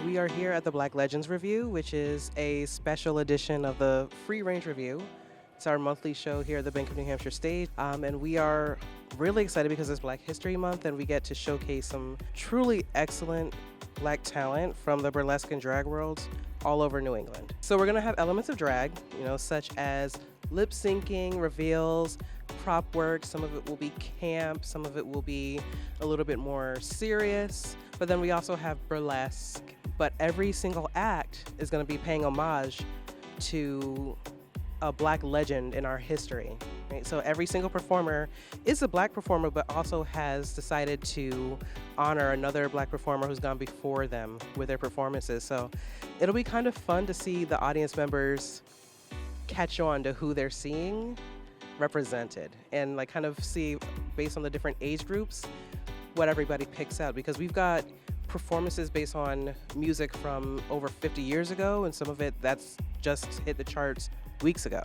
We are here at the Black Legends Revue, which is a special edition of the Free Range Revue. It's our monthly show here at the BNH Stage, and we are really excited because it's Black History Month and we get to showcase some truly excellent Black talent from the burlesque and drag worlds all over New England. So we're gonna have elements of drag, such as lip syncing, reveals, prop work. Some of it will be camp, some of it will be a little bit more serious, but then we also have burlesque. But every single act is gonna be paying homage to a Black legend in our history, right? So every single performer is a Black performer, but also has decided to honor another Black performer who's gone before them with their performances. So it'll be kind of fun to see the audience members catch on to who they're seeing represented and like kind of see, based on the different age groups, what everybody picks out, because we've got performances based on music from over 50 years ago, and some of it that's just hit the charts weeks ago.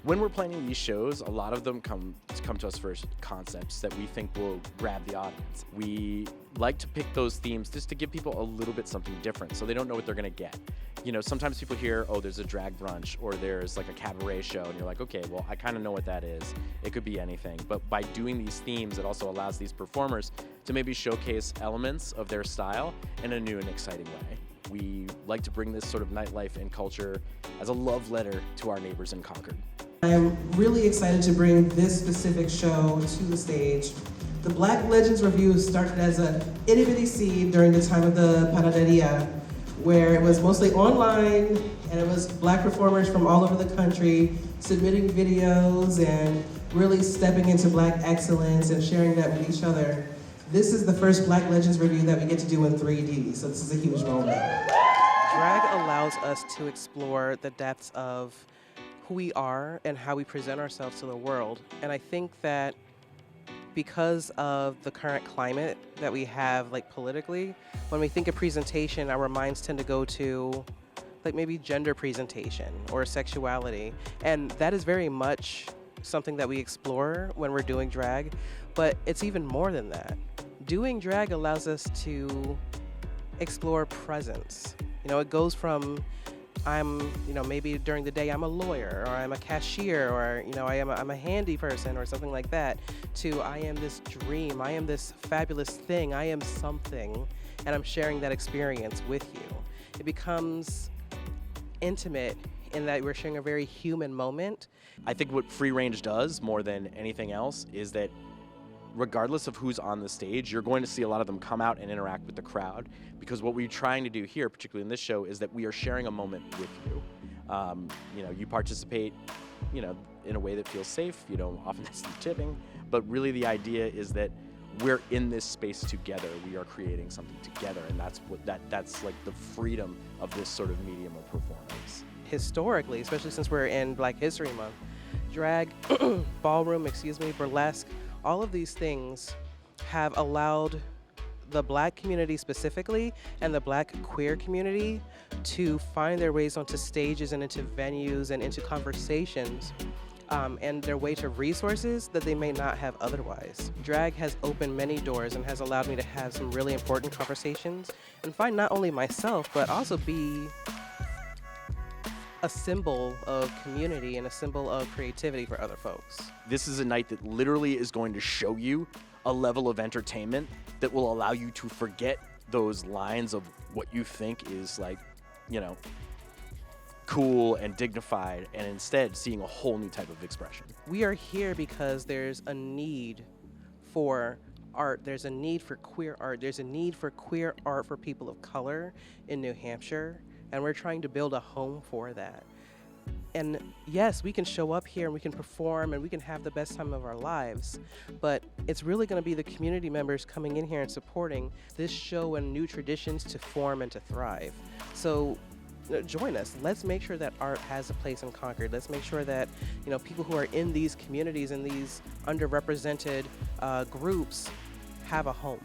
When we're planning these shows, a lot of them come to us for concepts that we think will grab the audience. We like to pick those themes just to give people a little bit something different so they don't know what they're gonna get. Sometimes people hear, oh, there's a drag brunch or there's like a cabaret show, and you're like, okay, well, I kind of know what that is. It could be anything. But by doing these themes, it also allows these performers to maybe showcase elements of their style in a new and exciting way. We like to bring this sort of nightlife and culture as a love letter to our neighbors in Concord. I'm really excited to bring this specific show to the stage. The Black Legends Revue started as a itty-bitty seed during the time of the Panaderia, where it was mostly online, and it was Black performers from all over the country submitting videos and really stepping into Black excellence and sharing that with each other. This is the first Black Legends Revue that we get to do in 3D, so this is a huge moment. Drag allows us to explore the depths of who we are and how we present ourselves to the world. And I think that because of the current climate that we have, like politically, when we think of presentation, our minds tend to go to like maybe gender presentation or sexuality. And that is very much something that we explore when we're doing drag, but it's even more than that. Doing drag allows us to explore presence. It goes from maybe during the day I'm a lawyer, or I'm a cashier, or I'm a handy person or something like that, to I am this dream, I am this fabulous thing, I am something, and I'm sharing that experience with you. It becomes intimate in that we're sharing a very human moment. I think what Free Range does more than anything else is that regardless of who's on the stage, you're going to see a lot of them come out and interact with the crowd, because what we're trying to do here, particularly in this show, is that we are sharing a moment with you. You participate, in a way that feels safe. You don't often see tipping, but really the idea is that we're in this space together. We are creating something together, and that's like the freedom of this sort of medium of performance. Historically, especially since we're in Black History Month, drag, ballroom, burlesque, all of these things have allowed the Black community specifically and the Black queer community to find their ways onto stages and into venues and into conversations and their way to resources that they may not have otherwise. Drag has opened many doors and has allowed me to have some really important conversations and find not only myself, but also be a symbol of community and a symbol of creativity for other folks. This is a night that literally is going to show you a level of entertainment that will allow you to forget those lines of what you think is like, cool and dignified, and instead seeing a whole new type of expression. We are here because there's a need for art, there's a need for queer art, there's a need for queer art for people of color in New Hampshire, and we're trying to build a home for that. And yes, we can show up here and we can perform and we can have the best time of our lives, but it's really going to be the community members coming in here and supporting this show and new traditions to form and to thrive. So join us. Let's make sure that art has a place in Concord. Let's make sure that people who are in these communities and these underrepresented groups have a home.